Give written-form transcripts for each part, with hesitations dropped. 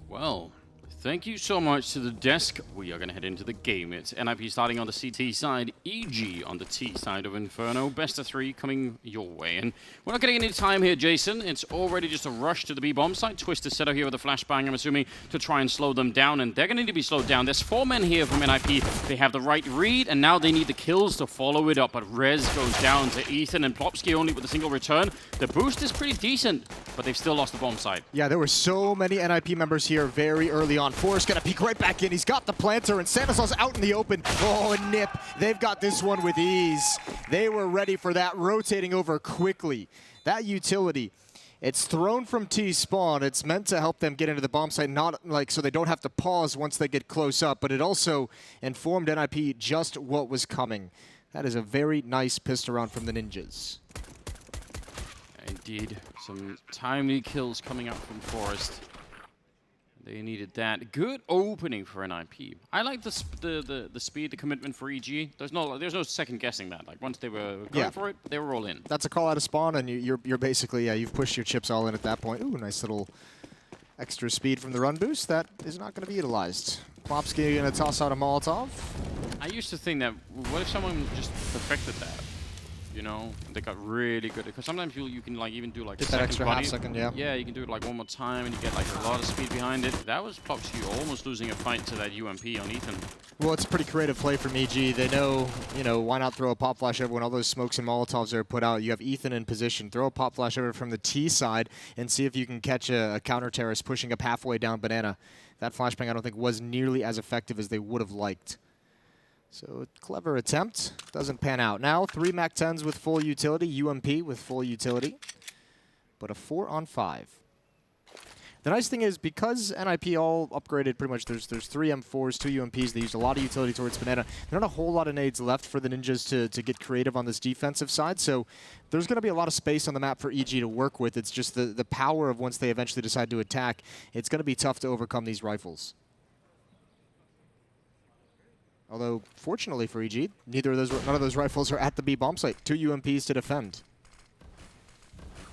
Well, thank you so much to the desk. We are going to head into the game. It's NiP starting on the CT side, EG on the T side of Inferno. Best of 3 coming your way. And we're not getting any time here, Jason. It's already just a rush to the B-bomb site. Twist is set up here with a flashbang, I'm assuming, to try and slow them down. And they're going to need to be slowed down. There's 4 men here from NiP. They have the right read, and now they need the kills to follow it up. But Rez goes down to Ethan, and Plopsky only with a single return. The boost is pretty decent, but they've still lost the bomb site. Yeah, there were so many NiP members here very early on. Forrest gonna peek right back in. He's got the planter, and Stanislaus out in the open. Oh, and NiP, they've got this one with ease. They were ready for that, rotating over quickly. That utility, it's thrown from T-spawn. It's meant to help them get into the bomb site, not like so they don't have to pause once they get close up, but it also informed NiP just what was coming. That is a very nice pistol round from the Ninjas. Indeed, some timely kills coming out from Forrest. They needed that. Good opening for NiP. I like the speed, the commitment for EG. There's no second guessing that. Like once they were going for it, they were all in. That's a call out of spawn, and you're basically you've pushed your chips all in at that point. Ooh, nice little extra speed from the run boost. That is not going to be utilized. Plopsky going to toss out a Molotov. I used to think that what if someone just perfected that? You know, they got really good because sometimes you can like even do like get that extra half second, yeah. Yeah, you can do it like one more time and you get like a lot of speed behind it. That was Plopsky almost losing a fight to that UMP on Ethan. Well, it's a pretty creative play from EG. They know, you know, why not throw a pop flash over when all those smokes and Molotovs are put out. You have Ethan in position. Throw a pop flash over from the T side and see if you can catch a counter terrorist pushing up halfway down Banana. That flashbang I don't think was nearly as effective as they would have liked. So, clever attempt. Doesn't pan out. Now, 3 MAC-10s with full utility, UMP with full utility, but a 4-on-5. The nice thing is, because NiP all upgraded pretty much, there's 3 M4s, 2 UMPs, they used a lot of utility towards Banana. There aren't a whole lot of nades left for the Ninjas to get creative on this defensive side, so there's going to be a lot of space on the map for EG to work with. It's just the power of once they eventually decide to attack, it's going to be tough to overcome these rifles. Although, fortunately for EG, none of those rifles are at the B bomb site. 2 UMPs to defend.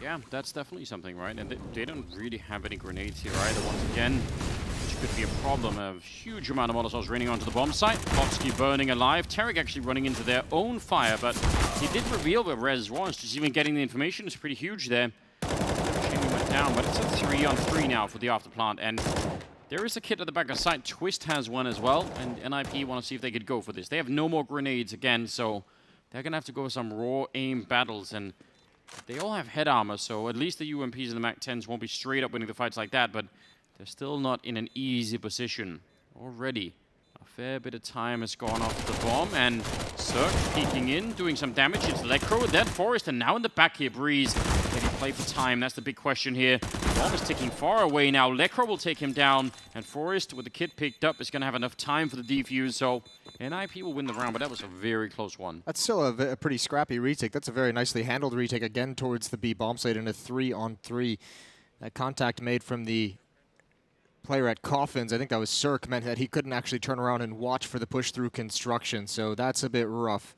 Yeah, that's definitely something, right? And they don't really have any grenades here either, once again, which could be a problem. A huge amount of Molotovs raining onto the bomb site. Plopsky burning alive. Tarek actually running into their own fire, but he did reveal where Rez was. Just even getting the information is pretty huge there. Shimmy went down, but it's a 3-on-3 now for the afterplant, and there is a kit at the back of site. Twist has one as well, and NiP want to see if they could go for this. They have no more grenades again, so they're going to have to go for some raw aim battles, and they all have head armor, so at least the UMPs and the MAC-10s won't be straight up winning the fights like that, but they're still not in an easy position. Already, a fair bit of time has gone off the bomb, and Cirque peeking in, doing some damage. It's Lecro with that Forest, and now in the back here, Breeze. Can he play for time? That's the big question here. The bomb is ticking far away now. Lecro will take him down, and Forest, with the kit picked up, is going to have enough time for the defuse, so NiP will win the round, but that was a very close one. That's still a pretty scrappy retake. That's a very nicely handled retake, again towards the B bomb site in a 3-on-3. That contact made from the player at Coffins, I think that was Cirque, meant that he couldn't actually turn around and watch for the push through construction, so that's a bit rough.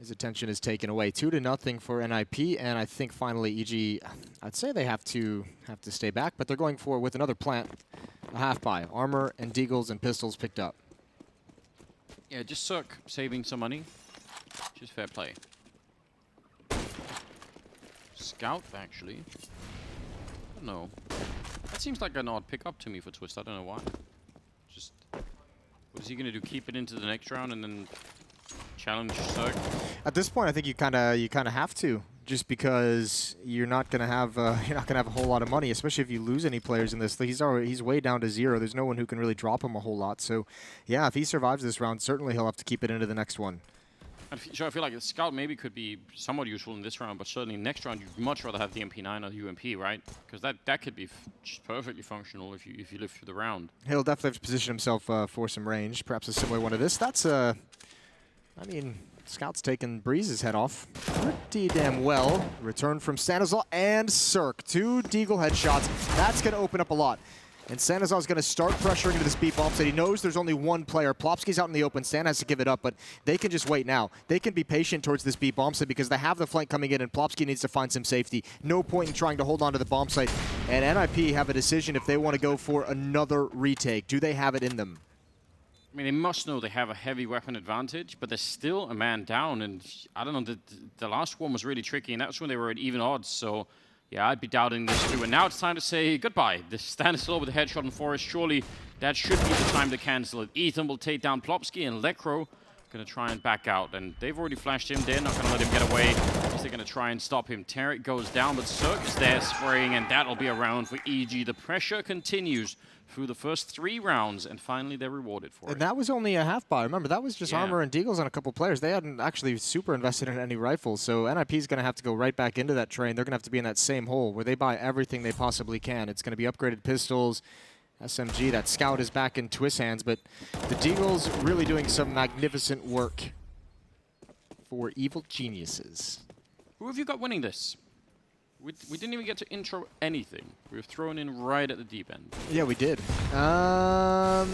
His attention is taken away. 2-0 for NiP, and I think finally EG, I'd say they have to stay back, but they're going for with another plant, a half-buy. Armor and deagles and pistols picked up. Yeah, just Cirque saving some money. Just fair play. Scout, actually. I don't know. That seems like an odd pickup to me for Twist. I don't know why. Just, what is he gonna do? Keep it into the next round and then challenge Cirque? At this point, I think you kind of have to, just because you're not gonna have a whole lot of money, especially if you lose any players in this. He's way down to 0. There's no one who can really drop him a whole lot. So, yeah, if he survives this round, certainly he'll have to keep it into the next one. So I feel like the Scout maybe could be somewhat useful in this round, but certainly next round you'd much rather have the MP9 or the UMP, right? Because that could be just perfectly functional if you live through the round. He'll definitely have to position himself for some range, perhaps a similar one to this. That's I mean, Scout's taking Breeze's head off pretty damn well. Return from Stanislaus and Cirque. 2 deagle headshots. That's going to open up a lot. And Stanislav is going to start pressuring into this B bomb site. He knows there's only one player. Plopsky's out in the open. Stan has to give it up, but they can just wait now. They can be patient towards this B bomb site because they have the flank coming in, and Plopsky needs to find some safety. No point in trying to hold on to the bomb site. And NiP have a decision if they want to go for another retake. Do they have it in them? I mean, they must know they have a heavy weapon advantage, but there's still a man down, and I don't know, the last one was really tricky, and that's when they were at even odds, so yeah, I'd be doubting this too. And now it's time to say goodbye. This Stanislav with a headshot on Forest, surely that should be the time to cancel it. Ethan will take down Plopsky, and Lekro going to try and back out, and they've already flashed him. They're not going to let him get away. They're going to try and stop him. Tarek goes down, but Cirque is there spraying, and that'll be a round for EG. The pressure continues through the first 3 rounds, and finally they're rewarded for it. And that was only a half buy. Remember, that was just armor and deagles on a couple players. They hadn't actually super invested in any rifles, so NiP is going to have to go right back into that train. They're going to have to be in that same hole where they buy everything they possibly can. It's going to be upgraded pistols, SMG. That scout is back in Twist hands, but the deagles really doing some magnificent work for evil geniuses. Who have you got winning this? We didn't even get to intro anything. We were thrown in right at the deep end. Yeah, we did. I'm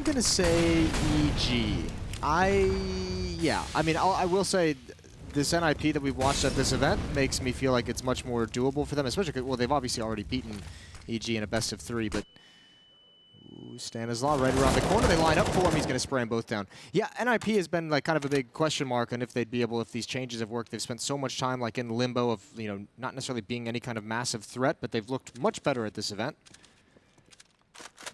going to say EG. I mean, I will say this NiP that we've watched at this event makes me feel like it's much more doable for them, especially, well, they've obviously already beaten EG in a best of 3, but Stanislav right around the corner. They line up for him. He's going to spray them both down. Yeah, NiP has been like kind of a big question mark on if they'd be able, if these changes have worked. They've spent so much time like in limbo of, you know, not necessarily being any kind of massive threat, but they've looked much better at this event.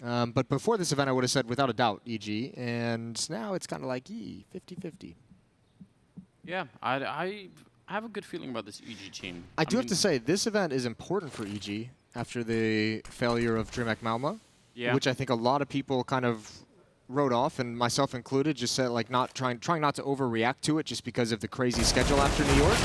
But before this event, I would have said without a doubt EG, and now it's kind of like 50-50. Yeah, I have a good feeling about this EG team. I do have to say, this event is important for EG after the failure of DreamHack Malmö. Yeah. Which I think a lot of people kind of wrote off, and myself included, just said like trying not to overreact to it just because of the crazy schedule after New York.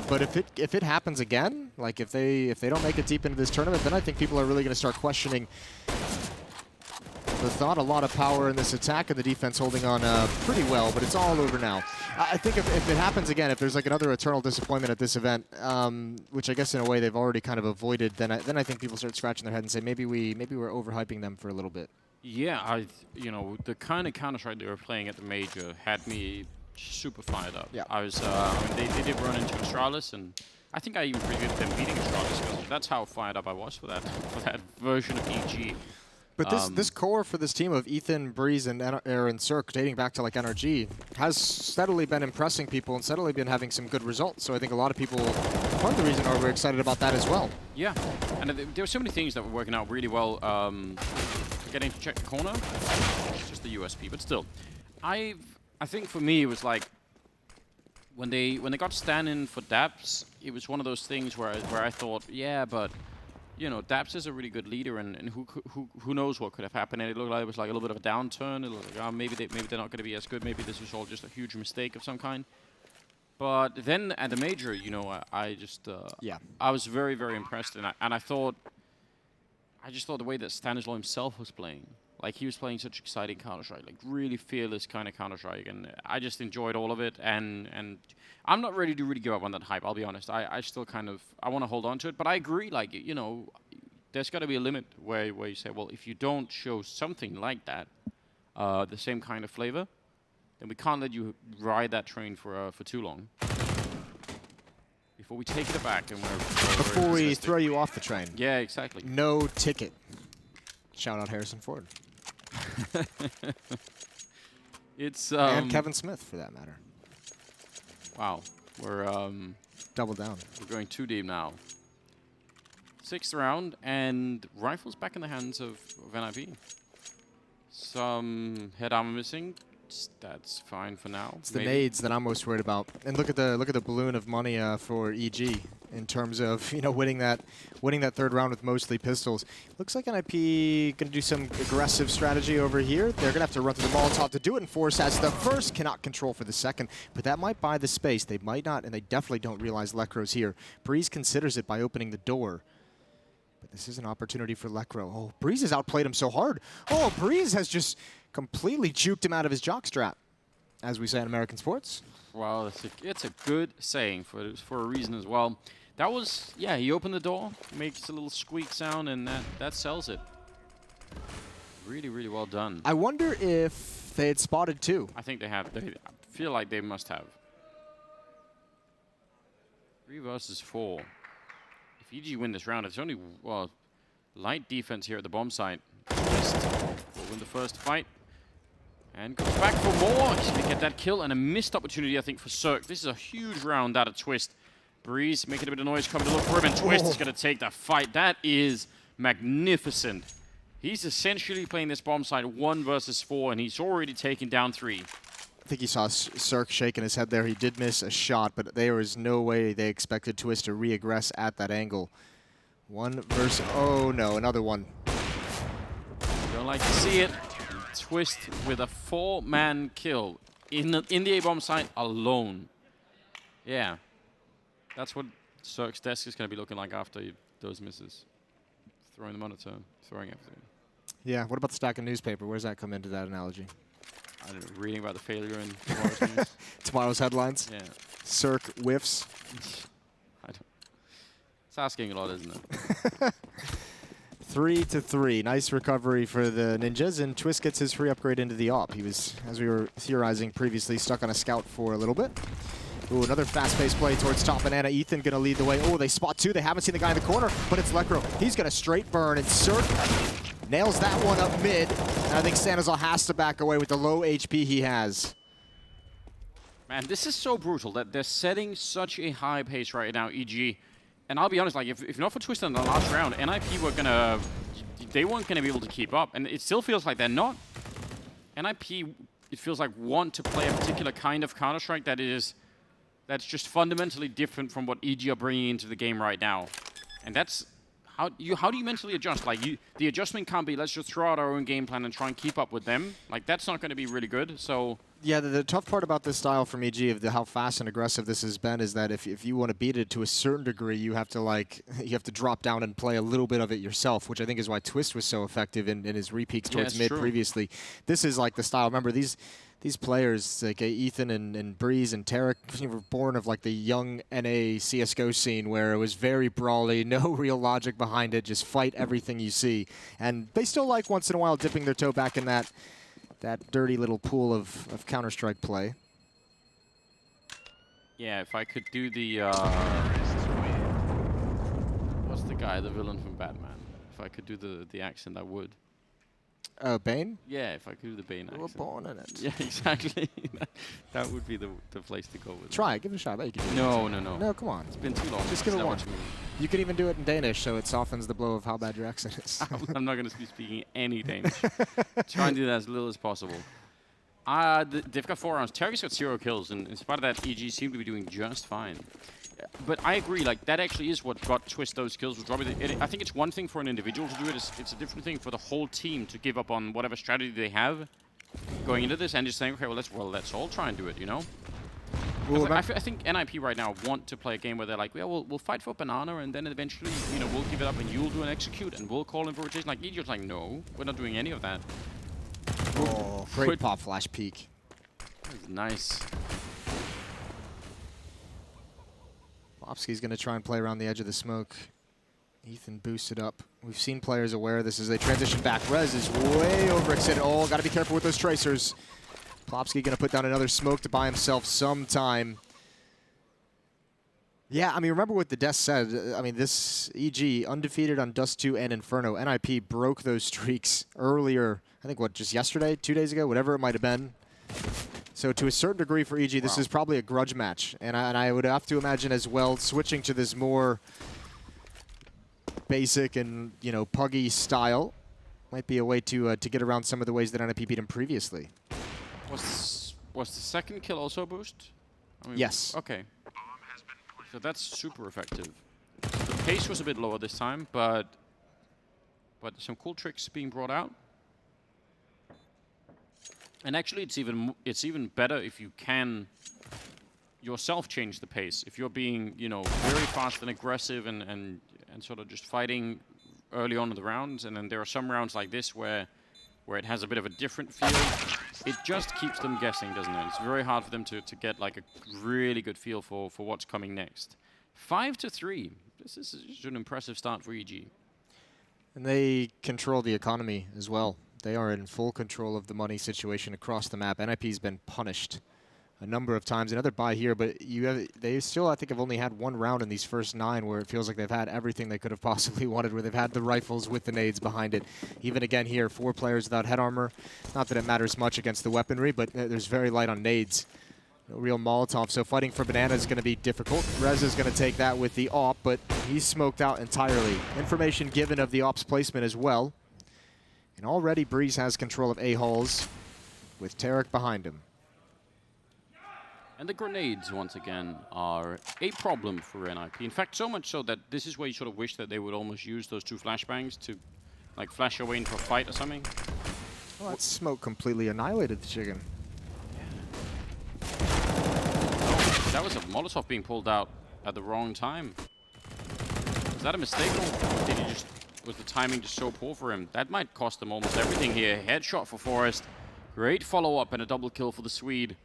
But if it happens again, like if they don't make it deep into this tournament, then I think people are really going to start questioning the thought. A lot of power in this attack, and the defense holding on pretty well, but it's all over now. I think if it happens again, if there's like another eternal disappointment at this event, which I guess in a way they've already kind of avoided, then I think people start scratching their head and say maybe we're overhyping them for a little bit. Yeah, you know, the kind of Counter-Strike they were playing at the major had me super fired up. Yeah. I was, I mean, they did run into Astralis, and I think I even predicted them beating Astralis because that's how fired up I was for that version of EG. But this core for this team of Ethan, Breeze, and Aaron Cirque, dating back to like NRG, has steadily been impressing people and steadily been having some good results. So I think a lot of people, part of the reason are we're excited about that as well. Yeah, and there were so many things that were working out really well. Getting to check the corner, it's just the USP, but still, I think for me it was like when they got Stan in for Daps, it was one of those things where I thought, yeah, but you know, Daps is a really good leader, and who knows what could have happened. And it looked like it was like a little bit of a downturn. It looked like, maybe they're not going to be as good. Maybe this was all just a huge mistake of some kind. But then at the major, you know, I was very, very impressed, and I just thought the way that Stanislav himself was playing, like he was playing such exciting Counter-Strike, like really fearless kind of Counter-Strike, and I just enjoyed all of it. And I'm not ready to really give up on that hype, I'll be honest. I still kind of, I want to hold on to it, but I agree, like, you know, there's got to be a limit where you say, well, if you don't show something like that, the same kind of flavor, then we can't let you ride that train for too long. Before we take it back and before we throw you off the train. Yeah, exactly. No ticket. Shout out Harrison Ford. It's and Kevin Smith, for that matter. Wow, we're double down. We're going too deep now. 6th round, and rifles back in the hands of NiP. Some head armor missing. That's fine for now. It's the nades that I'm most worried about. And look at the balloon of money for EG in terms of, you know, winning that 3rd round with mostly pistols. Looks like NiP going to do some aggressive strategy over here. They're going to have to run through the Molotov to do it, and Force as the first cannot control for the second, but that might buy the space. They might not, and they definitely don't realize Lekro's here. Breeze considers it by opening the door. But this is an opportunity for Lekro. Oh, Breeze has outplayed him so hard. Oh, Breeze has just completely juked him out of his jockstrap, as we say in American sports. Well, it's a good saying for a reason as well. That was, yeah, he opened the door, makes a little squeak sound, and that sells it. Really, really well done. I wonder if they had spotted too. I think they have. I feel like they must have. 3 versus 4. If EG win this round, it's only, well, light defense here at the bomb site. Twist will win the first fight. And goes back for more. He's going to get that kill and a missed opportunity, I think, for Cirque. This is a huge round out of Twist. Breeze making a bit of noise, coming to look for him, and Twist is going to take the fight. That is magnificent. He's essentially playing this bomb site 1 versus 4, and he's already taken down 3. I think you saw Cirque shaking his head there. He did miss a shot, but there was no way they expected Twist to re-aggress at that angle. 1 versus... Oh, no, another one. Don't like to see it. Twist with a 4-man kill in the A-bomb site alone. Yeah. That's what Cirque's desk is going to be looking like after those misses. Throwing the monitor, throwing everything. Yeah, what about the stack of newspaper? Where does that come into that analogy? I don't know, reading about the failure in tomorrow's news. Tomorrow's headlines? Yeah. Cirque whiffs. I don't. It's asking a lot, isn't it? 3-3. Nice recovery for the Ninjas, and Twist gets his free upgrade into the AWP. He was, as we were theorizing previously, stuck on a scout for a little bit. Ooh, another fast-paced play towards top banana. Ethan gonna lead the way. Oh, they spot 2. They haven't seen the guy in the corner, but it's Lekro. He's gonna straight burn, and Cirque nails that one up mid. And I think Sanazal has to back away with the low HP he has. Man, this is so brutal that they're setting such a high pace right now, EG. And I'll be honest, like if not for Twist in the last round, NiP they weren't gonna be able to keep up. And it still feels like they're not. NiP, it feels like, want to play a particular kind of Counter-Strike that's just fundamentally different from what EG are bringing into the game right now. And that's, how do you mentally adjust? Like, the adjustment can't be, let's just throw out our own game plan and try and keep up with them. Like, that's not going to be really good, so... Yeah, the tough part about this style from EG, of how fast and aggressive this has been, is that if you want to beat it to a certain degree, you have to drop down and play a little bit of it yourself, which I think is why Twist was so effective in his repeats towards mid previously. This is like the style. Remember, these players, like Ethan and Breeze and Tarek, were born of like the young NA CSGO scene where it was very brawly, no real logic behind it, just fight everything you see. And they still like once in a while dipping their toe back in that dirty little pool of Counter-Strike play. Yeah, if I could do the... what's the guy, the villain from Batman? If I could do the accent, I would. Bane? Yeah, if I could do the Bane accent. You were born in it. Yeah, exactly. That would be the place to go with. Try it. Give it a shot. I bet you can do it. No. No, come on. It's been too long. Just give it one. You can even do it in Danish, so it softens the blow of how bad your accent is. I'm not going to be speaking any Danish. Try and do that as little as possible. They've got 4 rounds. Terry's got 0 kills, and in spite of that, EG seem to be doing just fine. But I agree, like, that actually is what got Twist those kills. I think it's one thing for an individual to do it. It's a different thing for the whole team to give up on whatever strategy they have going into this and just saying, okay, well, let's all try and do it, you know? Well, I think NiP right now want to play a game where they're like, yeah, we'll fight for banana, and then eventually, you know, we'll give it up, and you'll do an execute, and we'll call in for rotation. Like, EG's like, no, we're not doing any of that. Oh, great pop flash peek. That's nice. Popsky's going to try and play around the edge of the smoke. Ethan boosted up. We've seen players aware of this as they transition back. Rez is way overextended. Oh, got to be careful with those tracers. Plopsky going to put down another smoke to buy himself some time. Yeah, I mean, remember what the desk said. I mean, this EG, undefeated on Dust 2 and Inferno. NiP broke those streaks earlier, I think, what, just yesterday, 2 days ago, whatever it might have been. So to a certain degree for EG, this is probably a grudge match. And I would have to imagine as well, switching to this more basic and, you know, puggy style might be a way to get around some of the ways that NiP beat him previously. Was the second kill also a boost? I mean, yes. Okay. So that's super effective. The pace was a bit lower this time, but some cool tricks being brought out. And actually, it's even better if you can yourself change the pace. If you're being, you know, very fast and aggressive and sort of just fighting early on in the rounds, and then there are some rounds like this where it has a bit of a different feel. It just keeps them guessing, doesn't it? It's very hard for them to get like a really good feel for what's coming next. 5-3. This is just an impressive start for EG. And they control the economy as well. They are in full control of the money situation across the map. NiP's been punished a number of times. Another buy here, but they still, I think, have only had one round in these first 9 where it feels like they've had everything they could have possibly wanted, where they've had the rifles with the nades behind it. Even again here, 4 players without head armor. Not that it matters much against the weaponry, but there's very light on nades. No real Molotov, so fighting for Banana is going to be difficult. Rez is going to take that with the AWP, but he's smoked out entirely. Information given of the AWP's placement as well. And already Breeze has control of A-Halls with Tarek behind him. And the grenades, once again, are a problem for NiP. In fact, so much so that this is where you sort of wish that they would almost use those 2 flashbangs to, like, flash away into a fight or something. Well, that smoke completely annihilated the chicken. Oh, that was a Molotov being pulled out at the wrong time. Was that a mistake, or did he just, was the timing just so poor for him? That might cost them almost everything here. Headshot for Forest. Great follow-up and a double kill for the Swede.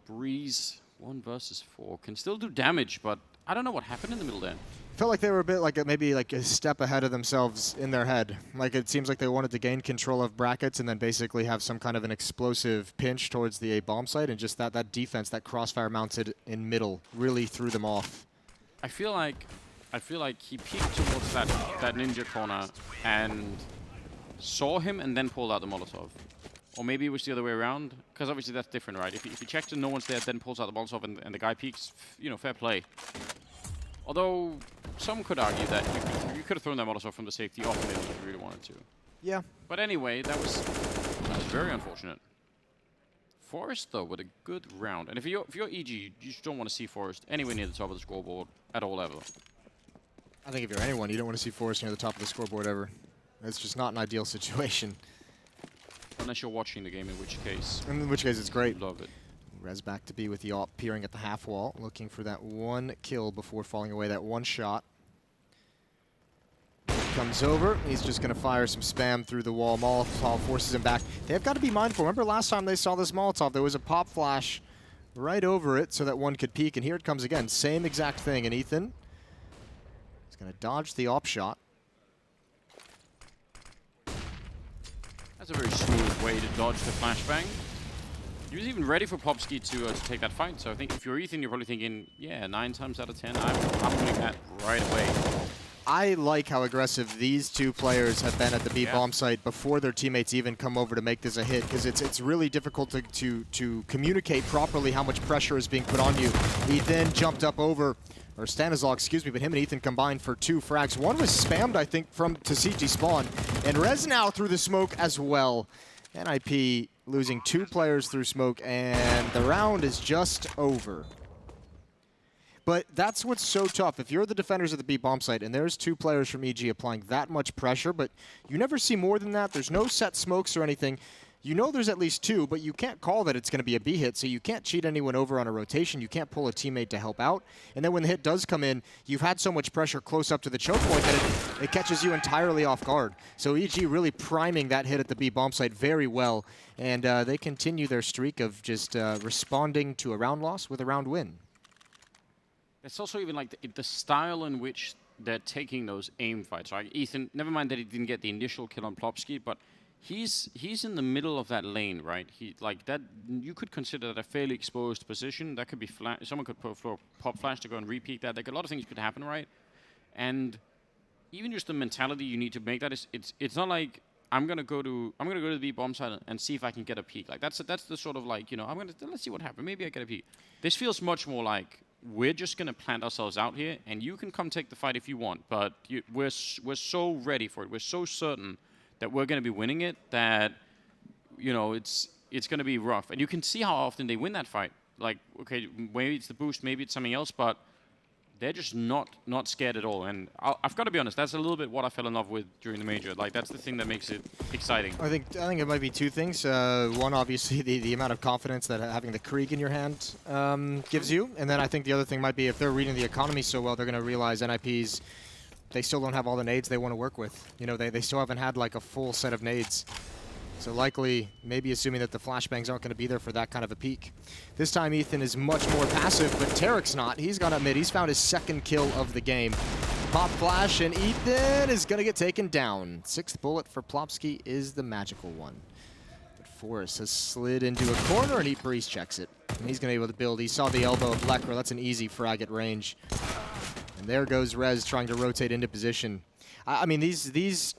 Breeze, 1 versus 4. Can still do damage, but I don't know what happened in the middle there. Felt like they were a bit like maybe like a step ahead of themselves in their head. Like it seems like they wanted to gain control of brackets and then basically have some kind of an explosive pinch towards the A bomb site, and just that defense, that crossfire mounted in middle, really threw them off. I feel like he peeked towards that ninja corner and saw him and then pulled out the Molotov. Or maybe it was the other way around, because obviously that's different, right? If he checks and no one's there, then pulls out the Molotov and the guy peeks, you know, fair play. Although, some could argue that you could have thrown that Molotov from the safety off if you really wanted to. Yeah. But anyway, that was very unfortunate. Forest, though, with a good round. And if you're EG, you just don't want to see Forest anywhere near the top of the scoreboard at all ever. I think if you're anyone, you don't want to see Forest near the top of the scoreboard ever. It's just not an ideal situation. Unless you're watching the game, in which case... In which case, it's great. Love it. Rez back to be with the AWP, peering at the half wall, looking for that 1 kill before falling away, that 1 shot. Comes over, he's just going to fire some spam through the wall. Molotov forces him back. They've got to be mindful. Remember last time they saw this Molotov, there was a pop flash right over it so that one could peek, and here it comes again. Same exact thing, and Ethan is going to dodge the AWP shot. That's a very smooth way to dodge the flashbang. He was even ready for Popsky to take that fight, so I think if you're Ethan, you're probably thinking, yeah, 9 times out of 10, I'm winning that right away. I like how aggressive these 2 players have been at the B bomb site before their teammates even come over to make this a hit, because it's really difficult to communicate properly how much pressure is being put on you. Ethan jumped up over, or Stanislaw, excuse me, but him and Ethan combined for 2 frags. One was spammed, I think, from to CT spawn, and Rez now through the smoke as well. NiP losing 2 players through smoke, and the round is just over. But that's what's so tough. If you're the defenders of the B bomb site and there's 2 players from EG applying that much pressure, but you never see more than that, there's no set smokes or anything, you know there's at least 2, but you can't call that it's going to be a B hit, so you can't cheat anyone over on a rotation, you can't pull a teammate to help out, and then when the hit does come in, you've had so much pressure close up to the choke point that it catches you entirely off guard. So EG really priming that hit at the B bomb site very well, and they continue their streak of just responding to a round loss with a round win. It's also even like the style in which they're taking those aim fights, right? Ethan, never mind that he didn't get the initial kill on Plopsky, but he's in the middle of that lane, right? He like that. You could consider that a fairly exposed position. That could be someone could put a pop flash to go and repeat that. Like a lot of things could happen, right? And even just the mentality you need to make that is it's not like I'm gonna go to the B bomb site and see if I can get a peek. Like that's the sort of like, you know, let's see what happens. Maybe I get a peek. This feels much more like we're just gonna plant ourselves out here, and you can come take the fight if you want. But we're so ready for it. We're so certain that we're gonna be winning it that, you know, it's gonna be rough. And you can see how often they win that fight. Like, okay, maybe it's the boost, maybe it's something else, but they're just not scared at all. And I've got to be honest, that's a little bit what I fell in love with during the major. Like, that's the thing that makes it exciting. I think it might be 2 things. One, obviously, the amount of confidence that having the Krieg in your hand gives you. And then I think the other thing might be if they're reading the economy so well, they're going to realize NiP's, they still don't have all the nades they want to work with. You know, they still haven't had, like, a full set of nades. So likely, maybe assuming that the flashbangs aren't going to be there for that kind of a peak. This time Ethan is much more passive, but Tarek's not. He's gone up mid. He's found his second kill of the game. Pop flash, and Ethan is going to get taken down. 6th bullet for Plopsky is the magical one. But Forrest has slid into a corner, and NiP Breeze checks it. And he's going to be able to build. He saw the elbow of Lekro. That's an easy frag at range. And there goes Rez trying to rotate into position. I mean, these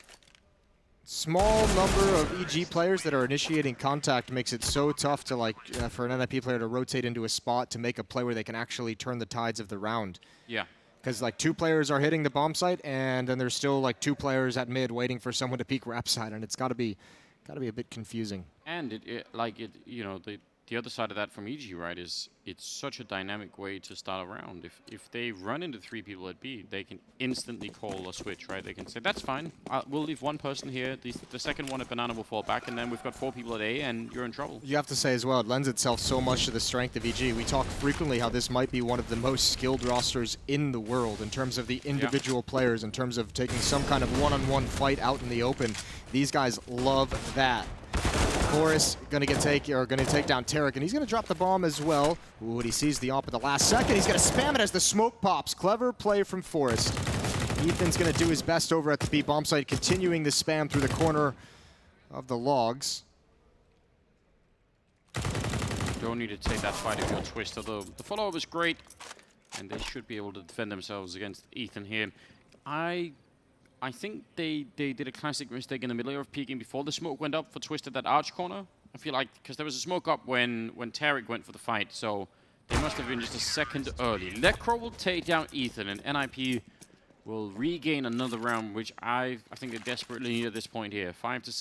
small number of EG players that are initiating contact makes it so tough to, like, for an NiP player to rotate into a spot to make a play where they can actually turn the tides of the round. Yeah. Because, like, 2 players are hitting the bomb site, and then there's still, like, 2 players at mid waiting for someone to peek rap side, and it's got to be a bit confusing. And you know, the other side of that from EG, right, is it's such a dynamic way to start a round. If they run into 3 people at B, they can instantly call a switch, right? They can say, that's fine, we'll leave 1 person here, the second one at Banana will fall back, and then we've got 4 people at A, and you're in trouble. You have to say as well, it lends itself so much to the strength of EG. We talk frequently how this might be one of the most skilled rosters in the world in terms of the individual players, in terms of taking some kind of one-on-one fight out in the open. These guys love that. Forrest gonna take down Tarek, and he's gonna drop the bomb as well. Ooh, and he sees the op at the last second. He's gonna spam it as the smoke pops. Clever play from Forrest. Ethan's gonna do his best over at the B bomb site, continuing the spam through the corner of the logs. Don't need to take that fight if you're Twist, although the follow-up is great, and they should be able to defend themselves against Ethan here. I think they did a classic mistake in the middle of peeking before the smoke went up for Twist at that arch corner. I feel like, because there was a smoke up when Tarek went for the fight, so they must have been just a second early. Lekro will take down Ethan, and NiP will regain another round, which I think they desperately need at this point here. 5-7. It's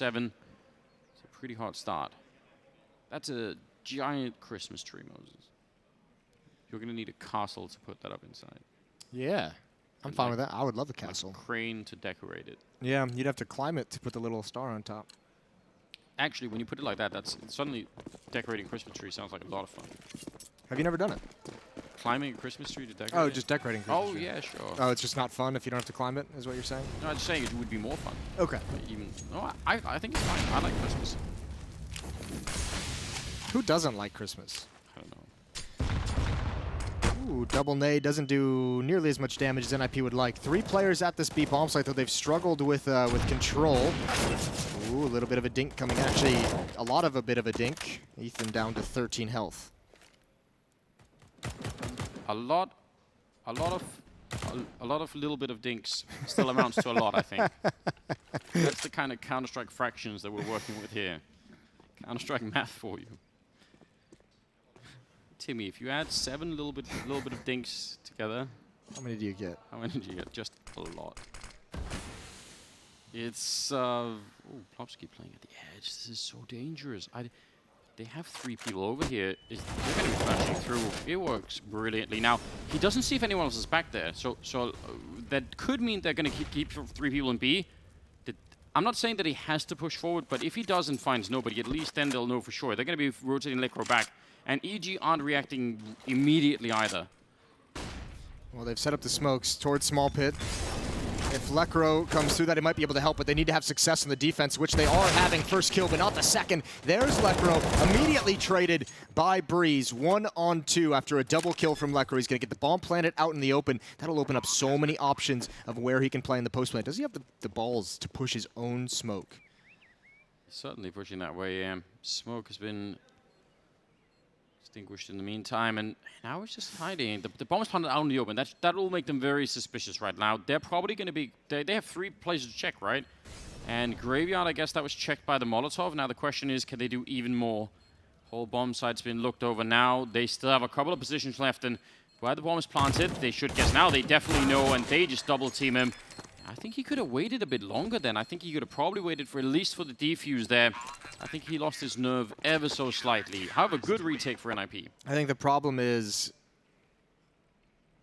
a pretty hard start. That's a giant Christmas tree, Moses. You're going to need a castle to put that up inside. Yeah. I'm fine with that. I would love the castle. Like a crane to decorate it. Yeah, you'd have to climb it to put the little star on top. Actually, when you put it like that, that's suddenly decorating a Christmas tree sounds like a lot of fun. Have you never done it? Climbing a Christmas tree to decorate Oh, it? just decorating Christmas tree. Yeah, sure. Oh, it's just not fun if you don't have to climb it, is what you're saying? No, I'm just saying it would be more fun. Okay. I think it's fine. I like Christmas. Who doesn't like Christmas? I don't know. Ooh, double nade doesn't do nearly as much damage as NiP would like. 3 players at this B bomb site, though they've struggled with control. Ooh, a little bit of a dink coming in. Actually, a bit of a dink. Ethan down to 13 health. A lot of little bit of dinks still amounts to a lot, I think. That's the kind of Counter-Strike fractions that we're working with here. Counter-Strike math for you. Timmy, if you add 7 little bit of dinks together, how many do you get? How many do you get? Just a lot. It's Plopsky playing at the edge. This is so dangerous. They have 3 people over here. They're going to be flashing through. It works brilliantly. Now he doesn't see if anyone else is back there, so that could mean they're going to keep 3 people in B. I'm not saying that he has to push forward, but if he does and finds nobody, at least then they'll know for sure. They're going to be rotating Lekro back. And EG aren't reacting immediately either. Well, they've set up the smokes towards small pit. If Lekro comes through that, it might be able to help, but they need to have success in the defense, which they are having. First kill, but not the second. There's Lekro, immediately traded by Breeze. 1-on-2 after a double kill from Lekro. He's going to get the bomb planted out in the open. That'll open up so many options of where he can play in the post plant. Does he have the balls to push his own smoke? He's certainly pushing that way. Smoke has been extinguished in the meantime, and now it's just hiding. The bomb is planted out in the open. That will make them very suspicious right now. They're probably going to be... They have 3 places to check, right? And Graveyard, I guess that was checked by the Molotov. Now the question is, can they do even more? Whole bomb site's been looked over now. They still have a couple of positions left, and where the bomb is planted, they should guess now. They definitely know, and they just double team him. I think he could have waited a bit longer then. I think he could have probably waited for at least for the defuse there. I think he lost his nerve ever so slightly. However, good retake for NiP. I think the problem is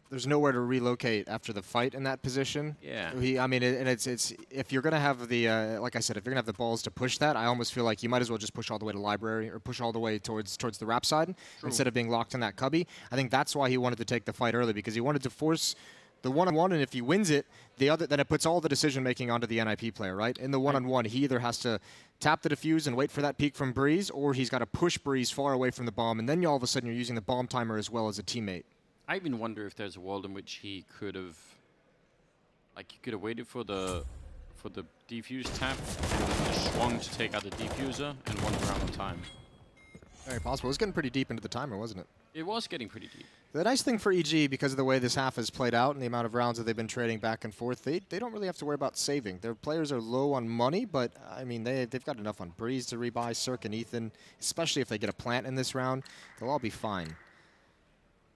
there's nowhere to relocate after the fight in that position. Yeah. It's if you're gonna have the like I said, if you're gonna have the balls to push that, I almost feel like you might as well just push all the way to library or push all the way towards the wrap side instead of being locked in that cubby. I think that's why he wanted to take the fight early, because he wanted to force The one-on-one, and if he wins it, then it puts all the decision-making onto the NiP player, right? In the one-on-one, he either has to tap the defuse and wait for that peek from Breeze, or he's got to push Breeze far away from the bomb, and then all of a sudden you're using the bomb timer as well as a teammate. I even wonder if there's a world in which he could have, like, he could have waited for the defuse tap and just swung to take out the defuser and won the round on time. Very possible. It was getting pretty deep into the timer, wasn't it? It was getting pretty deep. The nice thing for EG, because of the way this half has played out and the amount of rounds that they've been trading back and forth, they don't really have to worry about saving. Their players are low on money, but I mean they've got enough on Breeze to rebuy, Cirque and Ethan, especially if they get a plant in this round. They'll all be fine.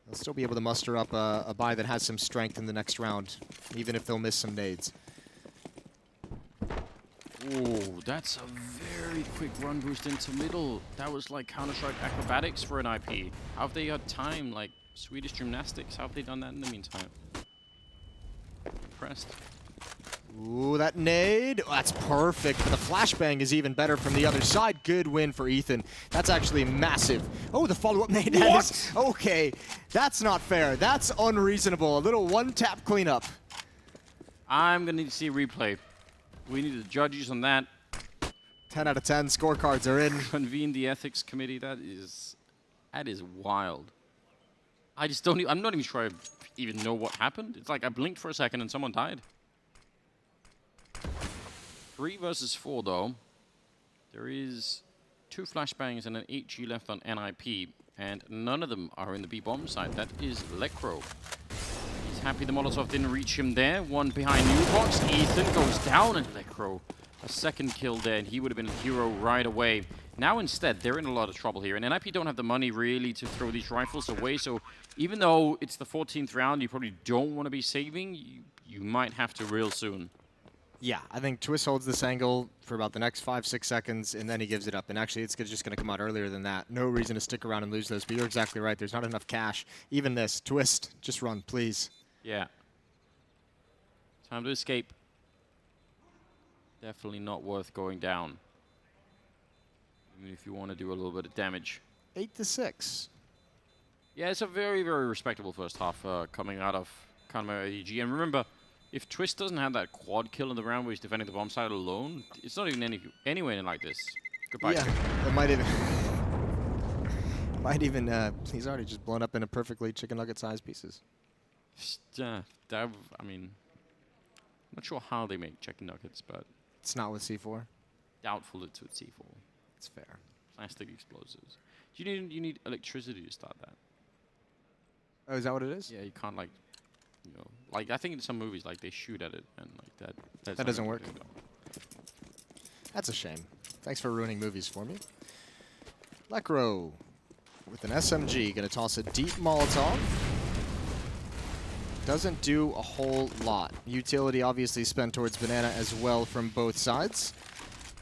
They'll still be able to muster up a buy that has some strength in the next round, even if they'll miss some nades. Oh, that's a very quick run boost into middle. That was like Counter-Strike acrobatics for an IP. How have they got time? Like Swedish gymnastics? How have they done that in the meantime? Impressed. Ooh, that nade. Oh, that's perfect. But the flashbang is even better from the other side. Good win for Ethan. That's actually massive. Oh, the follow-up nade. What? Okay, that's not fair. That's unreasonable. A little one-tap cleanup. I'm going to need to see a replay. We need the judges on that. 10 out of 10 scorecards are in. Convene the ethics committee. That is wild. I just don't. I'm not even sure I even know what happened. It's like I blinked for a second and someone died. 3 versus 4 though. There is 2 flashbangs and an HG left on NiP, and none of them are in the B bomb side. That is Lecro. He's happy the Molotov didn't reach him there. One behind Newbox. Ethan goes down, and Lecro a second kill there, and he would have been a hero right away. Now instead, they're in a lot of trouble here, and NiP don't have the money really to throw these rifles away, so even though it's the 14th round, you probably don't want to be saving, you might have to real soon. Yeah, I think Twist holds this angle for about the next 5-6 seconds, and then he gives it up. And actually, it's just going to come out earlier than that. No reason to stick around and lose those, but you're exactly right. There's not enough cash. Even this. Twist, just run, please. Yeah. Time to escape. Definitely not worth going down. Even if you want to do a little bit of damage. 8-6. Yeah, it's a very, very respectable first half coming out of Kanma EG. And remember, if Twist doesn't have that quad kill in the round where he's defending the bomb side alone, it's not even anywhere like this. Goodbye. Yeah, it might even, he's already just blown up into perfectly chicken nugget-sized pieces. I mean, not sure how they make chicken nuggets, but it's not with C4. Doubtful it's with C4. It's fair. Plastic explosives. You need electricity to start that. Oh, is that what it is? Yeah, you can't like, you know, like I think in some movies like they shoot at it and like that. That doesn't work. That's a shame. Thanks for ruining movies for me. Lecro with an SMG gonna toss a deep Molotov. Doesn't do a whole lot. Utility obviously spent towards Banana as well from both sides.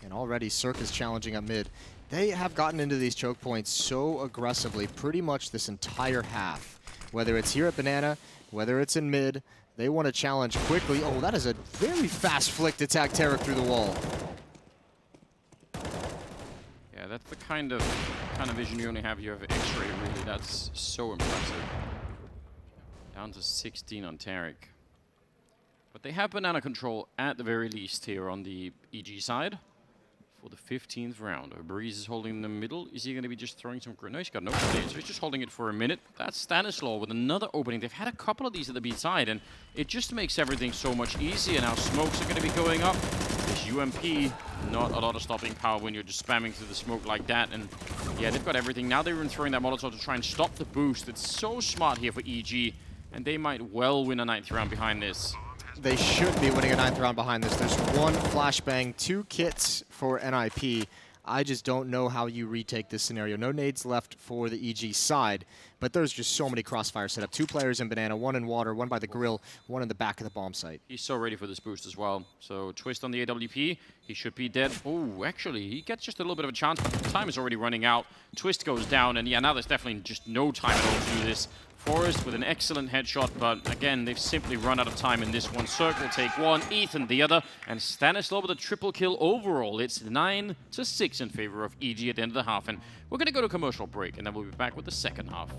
And already Cirque is challenging up mid. They have gotten into these choke points so aggressively pretty much this entire half. Whether it's here at Banana, whether it's in mid, they want to challenge quickly. Oh, that is a very fast flick to attack Tarek through the wall. Yeah, that's the kind of vision you only have. You have X-ray, really. That's so impressive. Down to 16 on Tarek. But they have Banana control at the very least here on the EG side for the 15th round. Breeze is holding in the middle. Is he going to be just throwing some grenades? He's got no grenades, so he's just holding it for a minute. That's Stanislaw with another opening. They've had a couple of these at the B side, and it just makes everything so much easier. Now smokes are going to be going up. This UMP, not a lot of stopping power when you're just spamming through the smoke like that. And yeah, they've got everything. Now they're even throwing that Molotov to try and stop the boost. It's so smart here for EG, and they might well win a 9th round behind this. They should be winning a 9th round behind this. There's 1 flashbang, 2 kits for NiP. I just don't know how you retake this scenario. No nades left for the EG side, but there's just so many crossfires set up. 2 players in Banana, 1 in water, 1 by the grill, 1 in the back of the bomb site. He's so ready for this boost as well. So Twist on the AWP, he should be dead. Oh, actually, he gets just a little bit of a chance, but time is already running out. Twist goes down, and yeah, now there's definitely just no time at all to do this. Forrest with an excellent headshot, but again, they've simply run out of time in this one. Cirque will take 1, Ethan the other, and Stanislaw with a triple kill overall. It's 9-6 in favor of EG at the end of the half, and we're going to go to commercial break, and then we'll be back with the second half.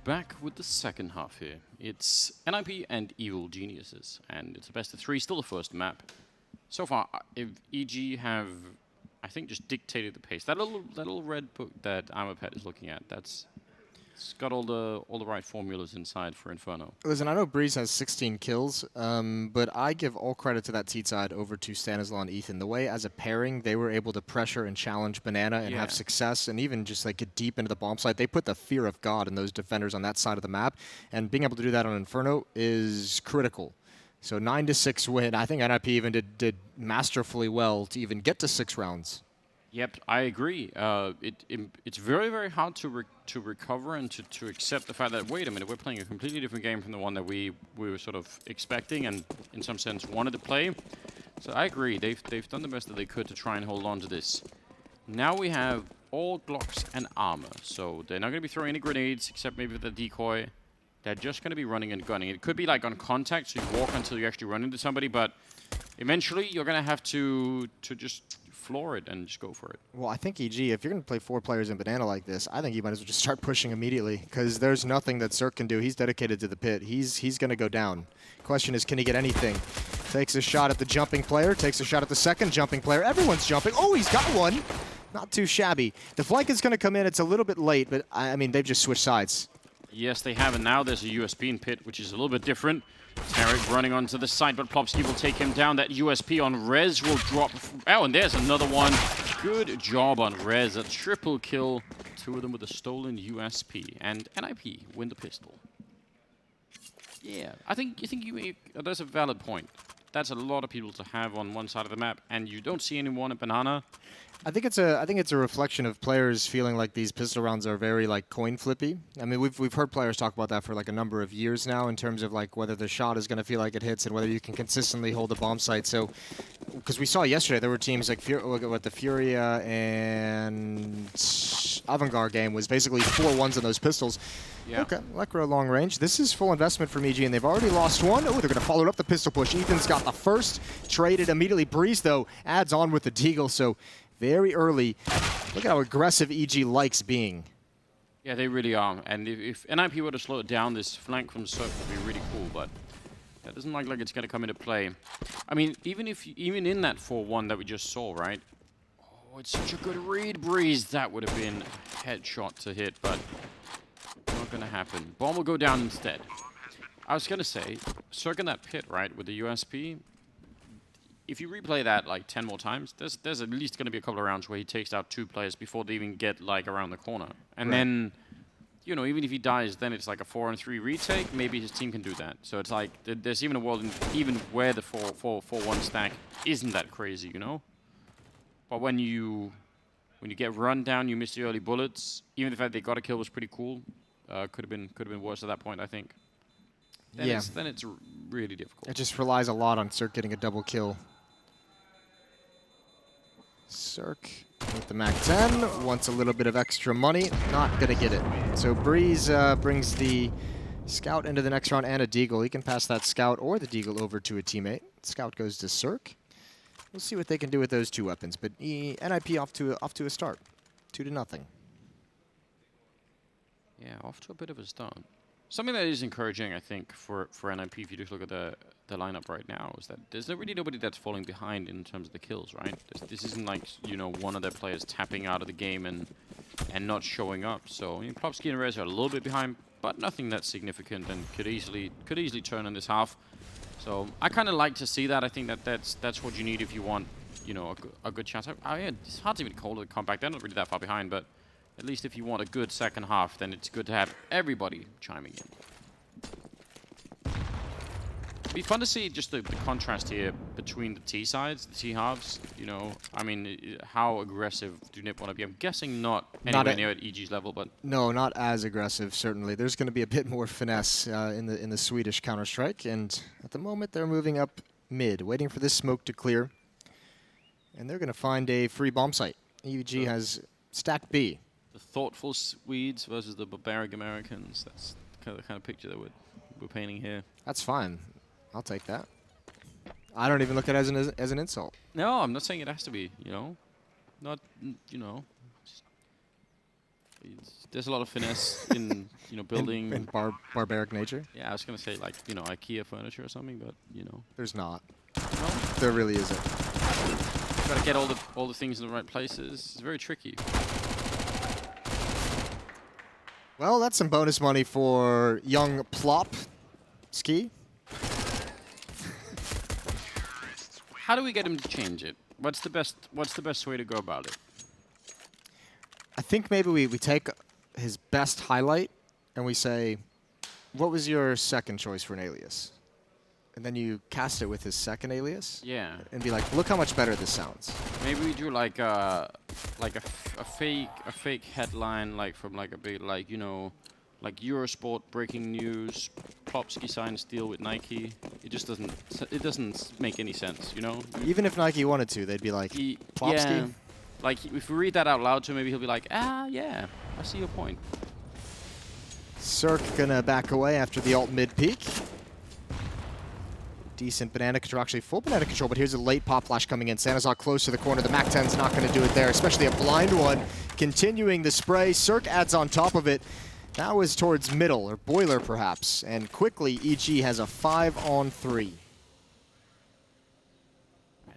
back with the second half here. It's NiP and Evil Geniuses, and it's a best of 3, still the first map. So far, if EG have, I think, just dictated the pace. That little red book that Amapet is looking at, it's got all the right formulas inside for Inferno. Listen, I know Breeze has 16 kills, but I give all credit to that T-side over to Stanislaw and Ethan. The way, as a pairing, they were able to pressure and challenge Banana and have success, and even just like get deep into the bomb site. They put the fear of God in those defenders on that side of the map, and being able to do that on Inferno is critical. So 9-6 win. I think NiP even did masterfully well to even get to 6 rounds. Yep, I agree. It's very, very hard to recover and to accept the fact that, wait a minute, we're playing a completely different game from the one that we were sort of expecting and in some sense wanted to play. So I agree, they've done the best that they could to try and hold on to this. Now we have all Glocks and armor, so they're not going to be throwing any grenades except maybe with the decoy. They're just going to be running and gunning. It could be like on contact, so you walk until you actually run into somebody, but eventually you're going to have to just floor it and just go for it. Well, I think EG, if you're going to play 4 players in Banana like this, I think you might as well just start pushing immediately, because there's nothing that Cirque can do. He's dedicated to the pit. He's going to go down. Question is, can he get anything? Takes a shot at the jumping player, takes a shot at the second jumping player. Everyone's jumping. Oh, he's got one. Not too shabby. The flank is going to come in. It's a little bit late, but I mean, they've just switched sides. Yes, they have, and now there's a USP in pit, which is a little bit different. Tarek running onto the side, but Plopsky will take him down. That USP on Rez will drop. Oh, and there's another one. Good job on Rez. A triple kill. 2 of them with a stolen USP. And NiP win the pistol. Yeah, I think you make, that's a valid point. That's a lot of people to have on one side of the map, and you don't see anyone at Banana. I think it's a reflection of players feeling like these pistol rounds are very like coin flippy. I mean, we've heard players talk about that for like a number of years now in terms of like whether the shot is going to feel like it hits and whether you can consistently hold the bomb site. So, because we saw yesterday there were teams like what the Furia and Avantgarde game was basically 4-1s on those pistols. Yeah. Okay, Electro long range. This is full investment from EG, and they've already lost one. Oh, they're going to follow it up the pistol push. Ethan's got the first, traded immediately. Breeze, though, adds on with the deagle, so very early. Look at how aggressive EG likes being. Yeah, they really are. And if NiP were to slow it down, this flank from Cirque would be really cool, but that doesn't look like it's going to come into play. I mean, even in that 4-1 that we just saw, right? Oh, it's such a good read, Breeze. That would have been a headshot to hit, but not going to happen. Bomb will go down instead. I was going to say, Cirque in that pit, right, with the USP, if you replay that like 10 more times, there's at least going to be a couple of rounds where he takes out 2 players before they even get like around the corner. And then, you know, even if he dies, then it's like a 4-on-3 retake. Maybe his team can do that. So it's like there's even a world even where the 4-1 stack isn't that crazy, you know. But when you get run down, you miss the early bullets. Even the fact they got a kill was pretty cool. Could have been worse at that point, I think. Then it's really difficult. It just relies a lot on Cirque getting a double kill. Cirque with the MAC-10 wants a little bit of extra money. Not going to get it. So Breeze brings the Scout into the next round and a Deagle. He can pass that Scout or the Deagle over to a teammate. Scout goes to Cirque. We'll see what they can do with those 2 weapons. But NiP off to a start. 2-0. Yeah, off to a bit of a start. Something that is encouraging, I think, for NiP, if you just look at the lineup right now, is that there's really nobody that's falling behind in terms of the kills, right? This isn't like, you know, one of their players tapping out of the game and not showing up. So, you know, Plopsky and Rez are a little bit behind, but nothing that's significant and could easily turn in this half. So I kind of like to see that. I think that's what you need if you want, you know, a good chance. It's hard to even call it a comeback. They're not really that far behind, but at least if you want a good second half, then it's good to have everybody chiming in. It'd be fun to see just the contrast here between the T sides, the T halves. You know, I mean, how aggressive do NiP want to be? I'm guessing not anywhere near at EG's level, but no, not as aggressive. Certainly, there's going to be a bit more finesse in the Swedish Counter-Strike, and at the moment they're moving up mid, waiting for this smoke to clear, and they're going to find a free bomb site. EG has stacked B. The thoughtful Swedes versus the barbaric Americans. That's kind of the kind of picture that we're painting here. That's fine. I'll take that. I don't even look at it as an insult. No, I'm not saying it has to be, you know. Not, you know. There's a lot of finesse in building. In barbaric nature? Yeah, I was gonna say like IKEA furniture or something, but There's not. no. There really isn't. You gotta get all the things in the right places. It's very tricky. Well, that's some bonus money for young Plop Ski. How do we get him to change it? What's the best way to go about it? I think maybe we take his best highlight and we say, what was your second choice for an alias? And then you cast it with his second alias. Yeah. And be like, look how much better this sounds. Maybe we do like a fake headline, like from like a big like Eurosport breaking news, Plopsky signs deal with Nike. It just doesn't make any sense, Even if Nike wanted to, they'd be like, Plopsky? Yeah. Like if we read that out loud to him, maybe he'll be like, yeah, I see your point. Cirque gonna back away after the ult mid peak. Decent banana control, actually full banana control, but here's a late pop flash coming in. Sanazar close to the corner. The Mac 10's not going to do it there, especially a blind one. Continuing the spray. Cirque adds on top of it. That was towards middle, or boiler perhaps. And quickly, EG has a 5-on-3.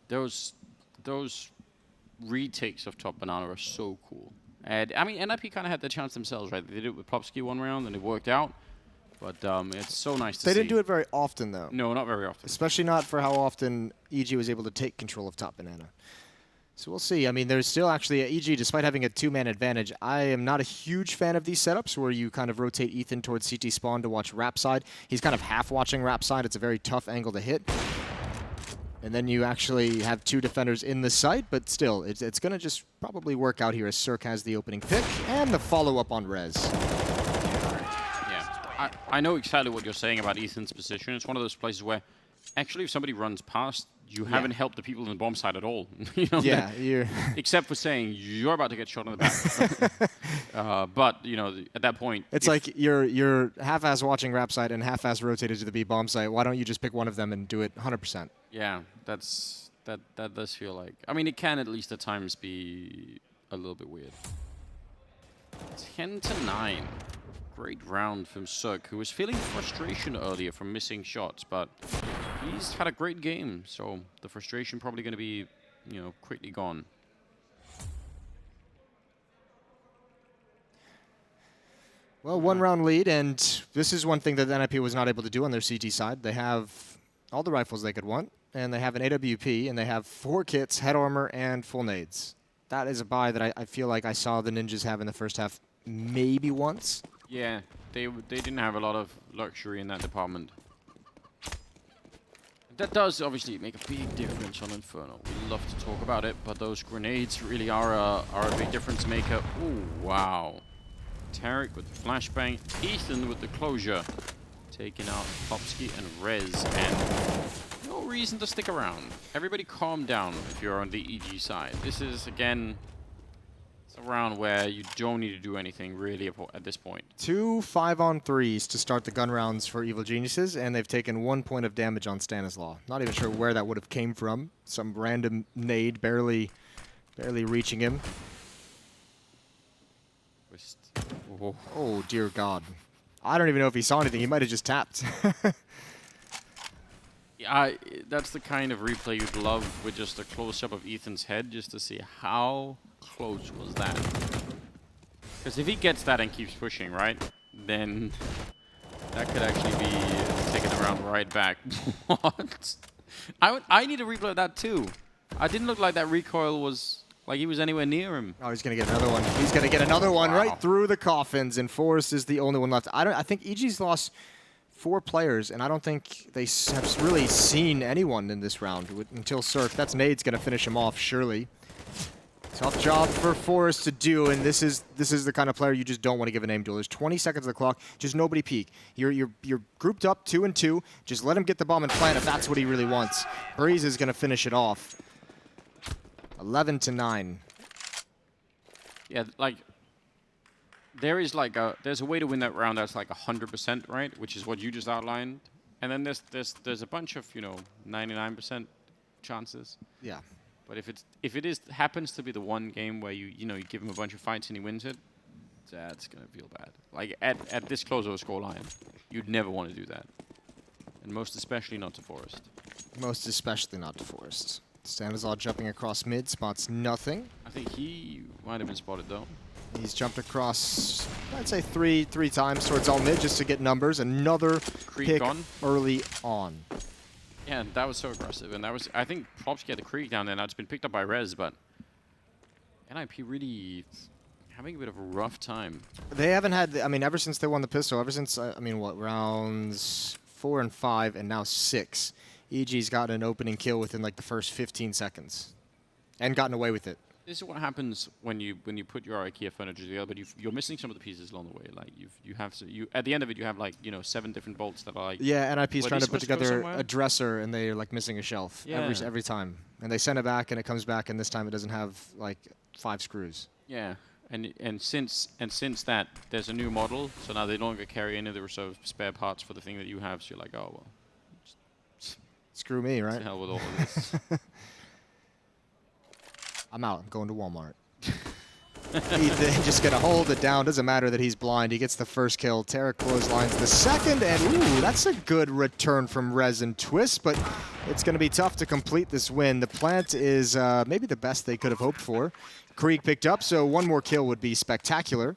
Those retakes of top banana are so cool. And I mean, NiP kind of had the chance themselves, right? They did it with Plopsky one round, and it worked out. But it's so nice to see. They didn't do it very often, though. No, not very often. Especially not for how often EG was able to take control of top banana. So we'll see. I mean, there's still actually EG, despite having a two-man advantage. I am not a huge fan of these setups where you kind of rotate Ethan towards CT spawn to watch Rap side. He's kind of half watching Rap side. It's a very tough angle to hit. And then you actually have two defenders in the site, but still, it's going to just probably work out here as Cirque has the opening pick and the follow-up on Rez. I know exactly what you're saying about Ethan's position. It's one of those places where, actually, if somebody runs past, you haven't helped the people in the bomb side at all. You're except for saying you're about to get shot in the back. But at that point, it's like you're half-ass watching Rap side and half-ass rotated to the B bomb site. Why don't you just pick one of them and do it 100%? Yeah, that does feel like. I mean, it can at least at times be a little bit weird. 10-9. Great round from Cirque, who was feeling frustration earlier from missing shots, but he's had a great game, so the frustration probably going to be, quickly gone. Well, one round lead, and this is one thing that NiP was not able to do on their CT side. They have all the rifles they could want, and they have an AWP, and they have 4 kits, head armor, and full nades. That is a buy that I feel like I saw the Ninjas have in the first half maybe once. Yeah, they didn't have a lot of luxury in that department. That does obviously make a big difference on Inferno. We love to talk about it, but those grenades really are a big difference maker. Ooh, wow. Tarek with the flashbang, Ethan with the closure, taking out Plopsky and Rez, and no reason to stick around. Everybody calm down if you're on the EG side. This is, again, it's a round where you don't need to do anything really at this point. 2 5-on-3s to start the gun rounds for Evil Geniuses, and they've taken 1 point of damage on Stanislaw. Not even sure where that would have came from. Some random nade barely reaching him. Oh, dear God. I don't even know if he saw anything. He might have just tapped. Yeah, that's the kind of replay you'd love with just a close-up of Ethan's head, just to see how close was that. Because if he gets that and keeps pushing, right, then that could actually be taking the round right back. What? I need a replay of that too. I didn't look like that recoil was like he was anywhere near him. Oh, he's gonna get another one. He's gonna get another one right through the coffins, and Forrest is the only one left. I think EG's lost 4 players, and I don't think they have really seen anyone in this round until Cirque. That's Nade's gonna finish him off, surely. Tough job for Forrest to do, and this is the kind of player you just don't want to give a name duel. There's 20 seconds of the clock, just nobody peek. You're grouped up 2 and 2. Just let him get the bomb and plant if that's what he really wants. Breeze is gonna finish it off. 11-9. Yeah, like there's a way to win that round that's like 100%, right? Which is what you just outlined. And then there's a bunch of 99% chances. Yeah. But if it happens to be the one game where you give him a bunch of fights and he wins it, That's gonna feel bad. Like at this close of a scoreline, you'd never want to do that, and most especially not to Forest. Most especially not to Forest. Stanislaw jumping across mid, spots nothing. I think he might have been spotted though. He's jumped across, I'd say three times towards all mid just to get numbers. Another Creep pick gone. early on. Yeah, that was so aggressive, and that was, I think, Plopsky had the creek down there. Now it's been picked up by Rez, but NiP really having a bit of a rough time. They haven't had, I mean, ever since they won the pistol, ever since, I mean, what, rounds 4 and 5 and now 6, EG's gotten an opening kill within like the first 15 seconds and gotten away with it. This is what happens when you put your IKEA furniture together, but you're missing some of the pieces along the way. Like at the end of it, you have like 7 different bolts that are like. Yeah, NiP's trying to put together somewhere? a dresser, and they're like missing a shelf every time, and they send it back, and it comes back, and this time it doesn't have like 5 screws. Yeah, and since that there's a new model, so now they no longer carry any of the reserve spare parts for the thing that you have. So you're like, oh well, Screw me, right? to hell with all of this. I'm out. I'm going to Walmart. Ethan just going to hold it down. Doesn't matter that he's blind. He gets the first kill. Tarek clotheslines the second. And, ooh, that's a good return from Rez and Twist. But it's going to be tough to complete this win. The plant is maybe the best they could have hoped for. Krieg picked up, so one more kill would be spectacular.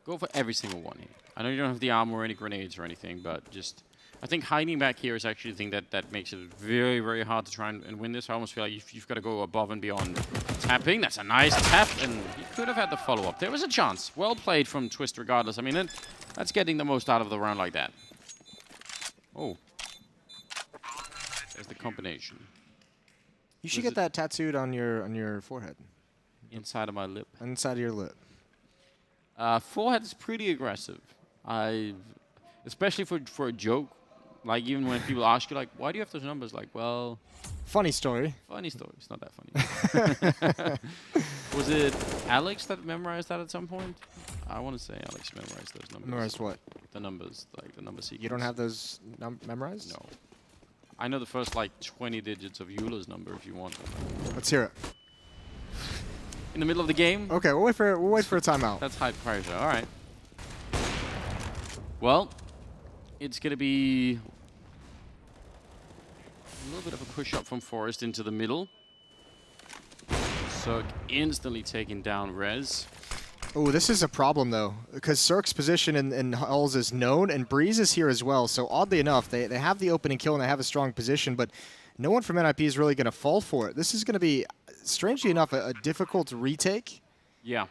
Go for every single one here. I know you don't have the armor or any grenades or anything, but just... I think hiding back here is actually the thing that makes it very, very hard to try and win this. I almost feel like you've got to go above and beyond tapping. That's a nice tap, and he could have had the follow-up. There was a chance. Well played from Twist regardless. I mean, that's getting the most out of the round like that. Oh. There's the combination. You should get that tattooed on your forehead. Inside of my lip. Inside of your lip. Forehead is pretty aggressive. Especially for a joke. Like, even when people ask you, like, why do you have those numbers? Like, well... Funny story. Funny story. It's not that funny. Was it Alex that memorized that at some point? I want to say Alex memorized those numbers. Memorized what? The numbers, like the number sequence. You don't have those memorized? No. I know the first, like, 20 digits of Euler's number if you want them. Let's hear it. In the middle of the game? Okay, we'll wait for a timeout. That's high pressure. All right. Well... It's going to be a little bit of a push-up from Forest into the middle. Cirque instantly taking down Rez. Oh, this is a problem, though, because Cirque's position in Hulls is known, and Breeze is here as well. So, oddly enough, they have the opening kill, and they have a strong position, but no one from NiP is really going to fall for it. This is going to be, strangely enough, a difficult retake. Yeah.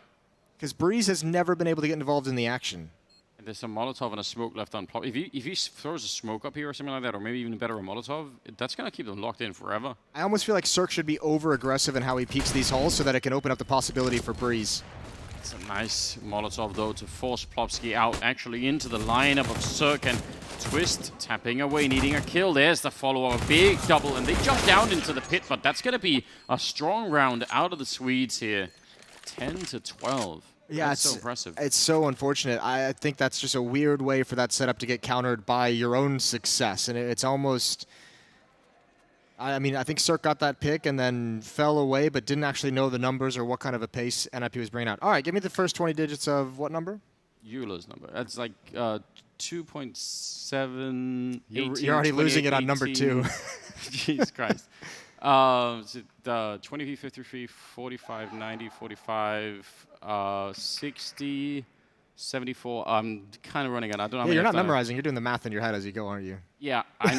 Because Breeze has never been able to get involved in the action. And there's some Molotov and a smoke left on Plop. If he throws a smoke up here or something like that, or maybe even better a Molotov, that's going to keep them locked in forever. I almost feel like Cirque should be over-aggressive in how he peeks these holes so that it can open up the possibility for Breeze. It's a nice Molotov, though, to force Plopsky out, actually into the lineup of Cirque, and Twist tapping away, needing a kill. There's the follow-up, a big double, and they jump down into the pit, but that's going to be a strong round out of the Swedes here. 10-12. Yeah, that's so impressive. It's so unfortunate. I think that's just a weird way for that setup to get countered by your own success. And it's almost... I mean, I think Cirque got that pick and then fell away, but didn't actually know the numbers or what kind of a pace NiP was bringing out. All right, give me the first 20 digits of what number? Euler's number. That's like 2.7... You're already losing it on number 2. Jesus Christ. 23, 53, 45, 90, 45, 60, 74. I'm kind of running out. I don't know. Yeah, you're not memorizing. You're doing the math in your head as you go, aren't you? Yeah, I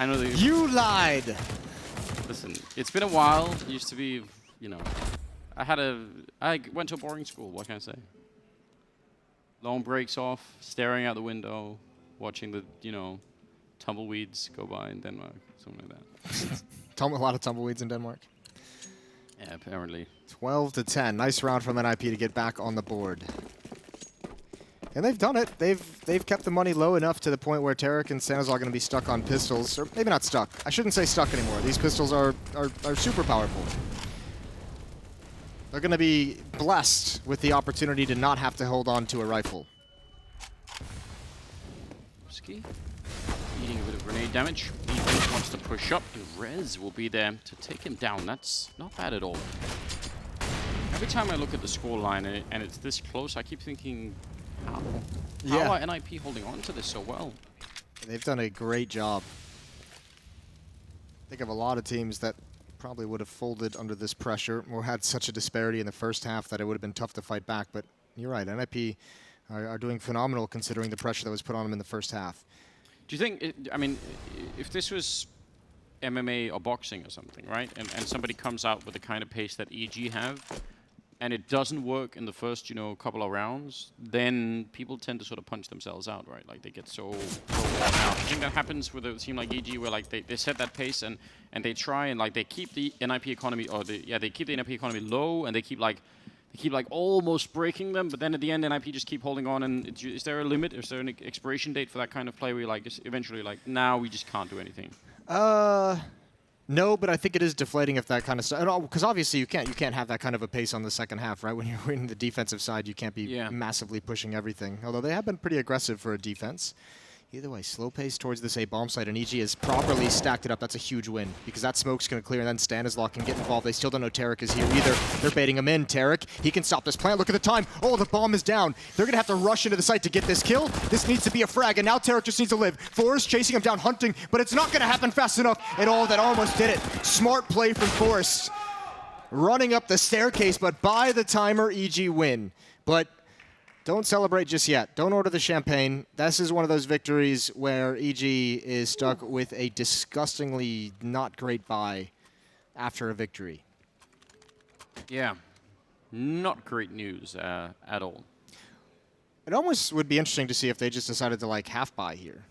know that. You lied. Listen, it's been a while. It used to be, I went to a boring school. What can I say? Long breaks off, staring out the window, watching the, tumbleweeds go by in Denmark, something like that. A lot of tumbleweeds in Denmark. Yeah, apparently. 12-10. Nice round from NiP to get back on the board. And they've done it. They've kept the money low enough to the point where Tarek and Stanislaw are going to be stuck on pistols. Or maybe not stuck. I shouldn't say stuck anymore. These pistols are super powerful. They're going to be blessed with the opportunity to not have to hold on to a rifle. Ski. Eating a bit of grenade damage. He wants to push up. Rez will be there to take him down. That's not bad at all. Every time I look at the scoreline and it's this close, I keep thinking, how? Yeah. How are NiP holding on to this so well? They've done a great job. Think of a lot of teams that probably would have folded under this pressure or had such a disparity in the first half that it would have been tough to fight back. But you're right, NiP are doing phenomenal considering the pressure that was put on them in the first half. Do you think, I mean, if this was MMA or boxing or something, right? And somebody comes out with the kind of pace that EG have, and it doesn't work in the first, you know, couple of rounds, then people tend to sort of punch themselves out, right? Like they get so worn out. I think that happens with a team like EG, where like they set that pace and they try and like they keep the NiP economy, or they keep the NiP economy low, and they keep like almost breaking them, but then at the end NiP just keep holding on. And is there a limit? Is there an expiration date for that kind of play where you're like eventually like, now we just can't do anything? No, but I think it is deflating if that kind of stuff. Because obviously you can't have that kind of a pace on the second half, right? When you're in the defensive side, you can't be massively pushing everything. Although they have been pretty aggressive for a defense. Either way, slow pace towards this A bomb site, and EG has properly stacked it up. That's a huge win, because that smoke's going to clear, and then Stanislaw can get involved. They still don't know Tarek is here either. They're baiting him in. Tarek, he can stop this plant. Look at the time. Oh, the bomb is down. They're going to have to rush into the site to get this kill. This needs to be a frag, and now Tarek just needs to live. Forrest chasing him down, hunting, but it's not going to happen fast enough. And oh, that almost did it. Smart play from Forrest. Running up the staircase, but by the timer, EG win. But don't celebrate just yet. Don't order the champagne. This is one of those victories where EG is stuck with a disgustingly not great bye after a victory. Yeah, not great news at all. It almost would be interesting to see if they just decided to like half buy here.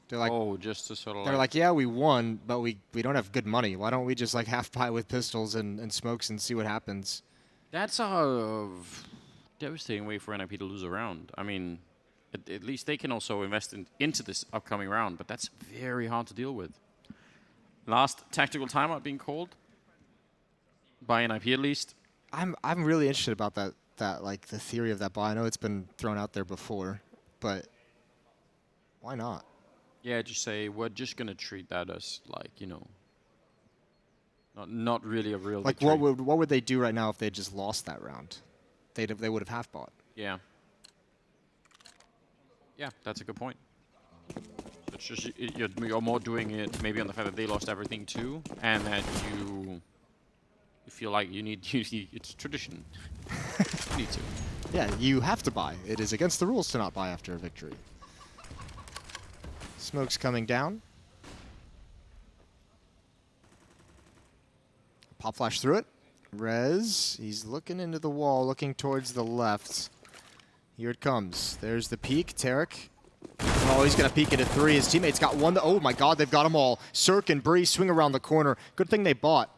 They're like, oh, just to sort of they're like, yeah, we won, but we don't have good money. Why don't we just like half buy with pistols and smokes and see what happens? That's a devastating way for NiP to lose a round. I mean, at least they can also invest into this upcoming round, but that's very hard to deal with. Last tactical timeout being called by NiP at least. I'm really interested about that like the theory of that buy. I know it's been thrown out there before, but why not? Yeah, just say we're just gonna treat that as like, you know, not really a real like victory. what would they do right now if they just lost that round? They would have half bought. Yeah. Yeah, that's a good point. It's just you're more doing it maybe on the fact that they lost everything too, and that you feel like you need it's tradition. You need to. Yeah, you have to buy. It is against the rules to not buy after a victory. Smoke's coming down. Pop flash through it. Rez, he's looking into the wall, looking towards the left. Here it comes. There's the peek. Tarek. Oh, he's going to peek into three. His teammates got one. Oh, my God, they've got them all. Cirque and Bree swing around the corner. Good thing they bought.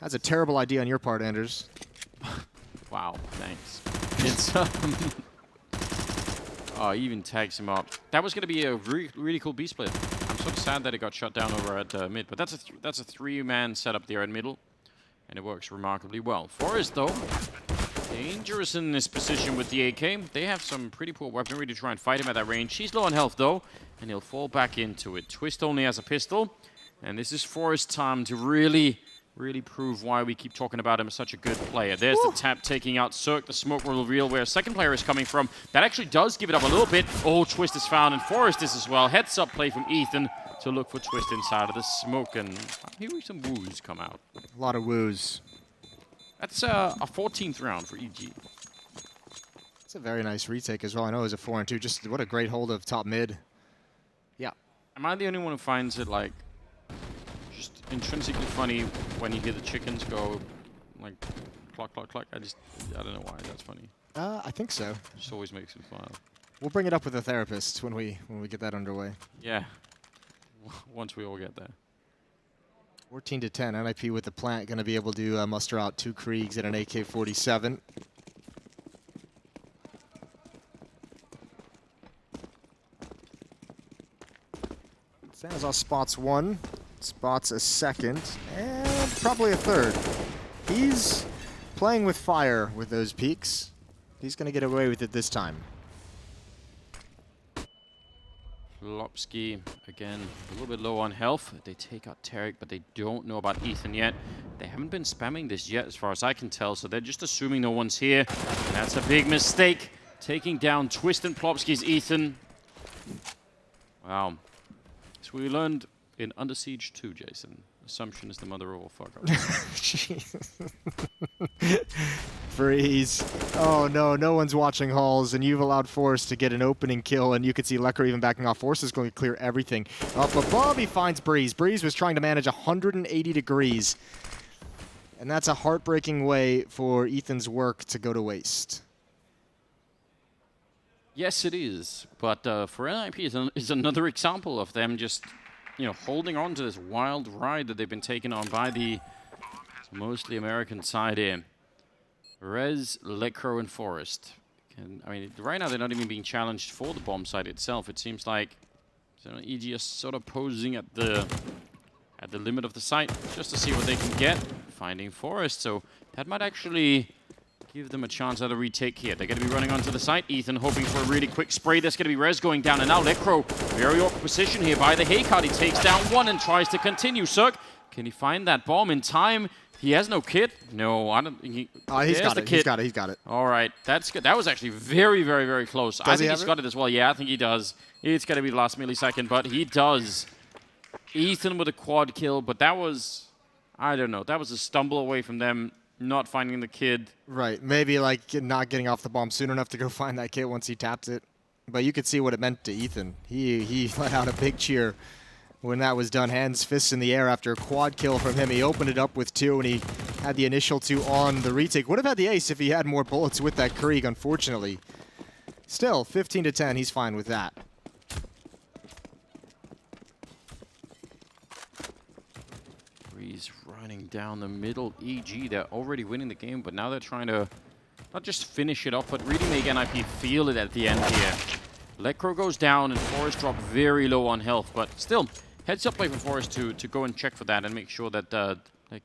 That's a terrible idea on your part, Anders. Wow, thanks. It's oh, he even tags him up. That was going to be a really cool B split. I'm sort of sad that it got shut down over at mid, but that's a three-man setup there in middle. And it works remarkably well. Forrest, though, dangerous in this position with the AK. They have some pretty poor weaponry to try and fight him at that range. He's low on health, though, and he'll fall back into it. Twist only has a pistol, and this is Forrest's time to really prove why we keep talking about him as such a good player. There's the tap taking out Cirque. The smoke will reveal where a second player is coming from. That actually does give it up a little bit. Oh, Twist is found, and Forrest is as well. Heads up play from Ethan to look for Twist inside of the smoke, and here we some woos come out. A lot of woos. That's a 14th round for EG. It's a very nice retake as well. I know it was a 4-2. Just what a great hold of top mid. Yeah. Am I the only one who finds it like just intrinsically funny when you hear the chickens go like cluck cluck cluck? I don't know why that's funny. I think so. It just always makes me smile. We'll bring it up with the therapist when we get that underway. Yeah. Once we all get there. 14-10. NiP with the plant going to be able to muster out 2 Kriegs and an AK-47. Stanislaw spots 1, spots a 2nd, and probably a 3rd. He's playing with fire with those peaks. He's going to get away with it this time. Plopsky, again, a little bit low on health. They take out Tarek, but they don't know about Ethan yet. They haven't been spamming this yet, as far as I can tell, so they're just assuming no one's here. And that's a big mistake. Taking down Twist and Plopsky's Ethan. Wow. So we learned in Under Siege 2, Jason. Assumption is the mother of all fuck up. Freeze. Oh no, no one's watching Halls, and you've allowed Forrest to get an opening kill, and you can see Lecker even backing off. Forrest is going to clear everything. Up above, he finds Breeze. Breeze was trying to manage 180 degrees, and that's a heartbreaking way for Ethan's work to go to waste. Yes, it is. But for NiP is another example of them just, holding on to this wild ride that they've been taken on by the mostly American side here. Rez, Lecro, and Forrest. Right now they're not even being challenged for the bomb site itself. It seems like EG is sort of posing at the limit of the site just to see what they can get. Finding Forrest, so that might actually give them a chance at a retake here. They're going to be running onto the site. Ethan hoping for a really quick spray. There's going to be Rez going down, and now Lecro, very awkward position here by the Haycard. He takes down one and tries to continue. Cirque, can he find that bomb in time? He has no kit. No, I don't think he... he's got it. He's got it. He's got it. All right. That's good. That was actually very, very, very close. I think he's got it as well. Yeah, I think he does. It's going to be the last millisecond, but he does. Ethan with a quad kill, but that was... I don't know. That was a stumble away from them not finding the kid. Right. Maybe like not getting off the bomb soon enough to go find that kit once he tapped it. But you could see what it meant to Ethan. He let out a big cheer when that was done. Hands, fists in the air after a quad kill from him. He opened it up with 2, and he had the initial 2 on the retake. Would have had the ace if he had more bullets with that Krieg, unfortunately. Still, 15 to 10, he's fine with that. Breeze running down the middle. EG, they're already winning the game, but now they're trying to not just finish it off, but really make NiP feel it at the end here. Lecro goes down, and Forrest dropped very low on health, but still, heads up play for Forrest to go and check for that and make sure that they're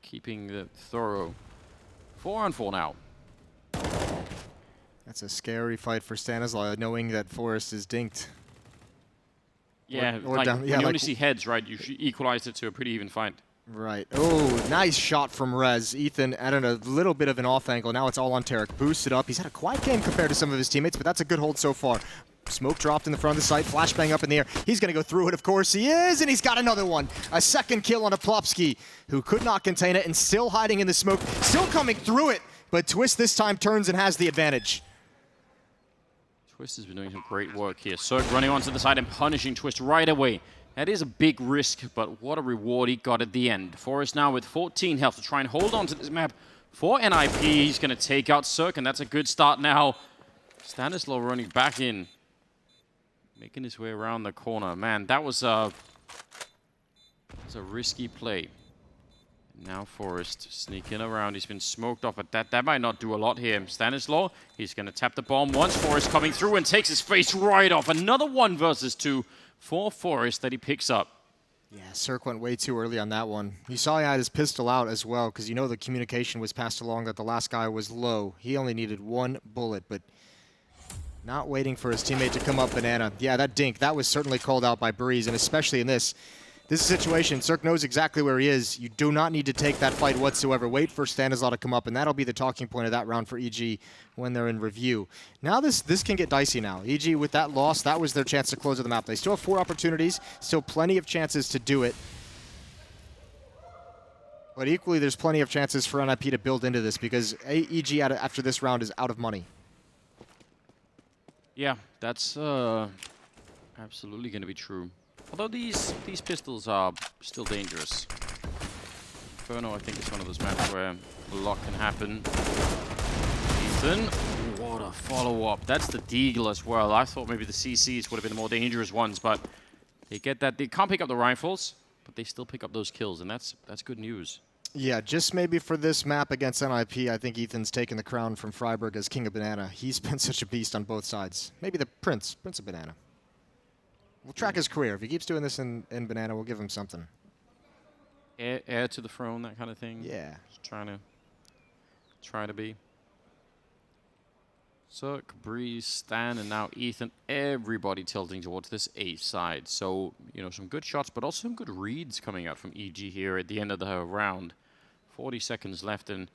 keeping the thorough. 4-on-4 now. That's a scary fight for Stanislaw, knowing that Forrest is dinked. Yeah, or down, when you only see heads, right, you should equalize it to a pretty even fight. Right. Oh, nice shot from Rez. Ethan added a little bit of an off angle. Now it's all on Tarek. Boosted up. He's had a quiet game compared to some of his teammates, but that's a good hold so far. Smoke dropped in the front of the site. Flashbang up in the air. He's going to go through it, of course he is, and he's got another one. A second kill on a Plopsky, who could not contain it and still hiding in the smoke. Still coming through it, but Twist this time turns and has the advantage. Twist has been doing some great work here. Cirque running onto the side and punishing Twist right away. That is a big risk, but what a reward he got at the end. Forrest now with 14 health to try and hold on to this map for NiP. He's going to take out Cirque, and that's a good start now. Stanislaw running back in, making his way around the corner. Man, that was a risky play. Now Forrest sneaking around. He's been smoked off, but that might not do a lot here. Stanislaw, he's going to tap the bomb once. Forrest coming through and takes his face right off. Another 1 versus 2 for Forrest that he picks up. Yeah, Cirque went way too early on that one. You saw he had his pistol out as well, because you know the communication was passed along that the last guy was low. He only needed 1 bullet, but not waiting for his teammate to come up banana. Yeah, that dink, that was certainly called out by Breeze, and especially in this situation, Cirque knows exactly where he is. You do not need to take that fight whatsoever. Wait for Stanislaw to come up, and that'll be the talking point of that round for EG when they're in review. Now this can get dicey now. EG, with that loss, that was their chance to close the map. They still have 4 opportunities, still plenty of chances to do it. But equally, there's plenty of chances for NiP to build into this, because EG after this round is out of money. Yeah, that's absolutely going to be true. Although these pistols are still dangerous. Inferno, I think, is one of those maps where a lot can happen. Ethan, what a follow-up. That's the Deagle as well. I thought maybe the CCs would have been the more dangerous ones, but they get that. They can't pick up the rifles, but they still pick up those kills, and that's good news. Yeah, just maybe for this map against NiP, I think Ethan's taken the crown from Freiburg as King of Banana. He's been such a beast on both sides. Maybe the Prince of Banana. We'll track his career. If he keeps doing this in Banana, we'll give him something. Heir to the throne, that kind of thing. Yeah. Just trying to be. Cirque, Breeze, Stan, and now Ethan. Everybody tilting towards this A side. So, you know, some good shots, but also some good reads coming out from EG here at the end of the round. 40 seconds left, and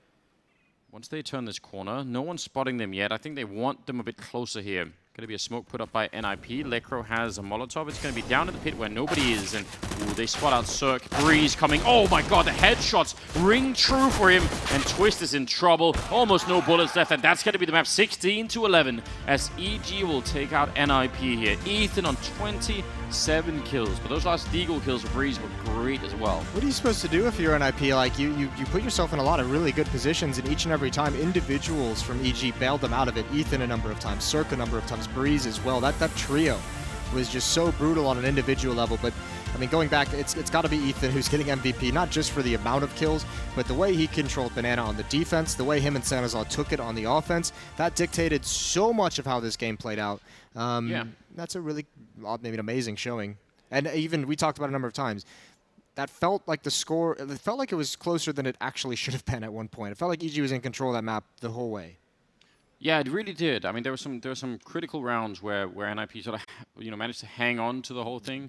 once they turn this corner, no one's spotting them yet. I think they want them a bit closer here. Going to be a smoke put up by NiP. Lekro has a Molotov. It's going to be down in the pit where nobody is. And ooh, they spot out Cirque. Breeze coming. Oh my god, the headshots ring true for him. And Twist is in trouble. Almost no bullets left. And that's going to be the map 16-11 as EG will take out NiP here. Ethan on 27 kills. But those last Deagle kills for Breeze were great as well. What are you supposed to do if you're NiP? Like, you put yourself in a lot of really good positions, and each and every time individuals from EG bailed them out of it. Ethan a number of times, Cirque a number of times, Breeze as well. That trio was just so brutal on an individual level. But I mean, going back, it's got to be Ethan who's getting MVP, not just for the amount of kills, but the way he controlled Banana on the defense, the way him and Sanazar took it on the offense. That dictated so much of how this game played out. Yeah. That's a really, maybe an amazing showing. And even, we talked about it a number of times, that felt like the score, it felt like it was closer than it actually should have been at one point. It felt like EG was in control of that map the whole way. Yeah, it really did. I mean, there were some critical rounds where NiP sort of, you know, managed to hang on to the whole thing,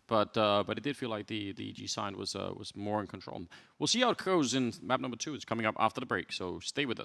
but it did feel like the EG side was more in control. We'll see how it goes in map number 2. It's coming up after the break, so stay with us.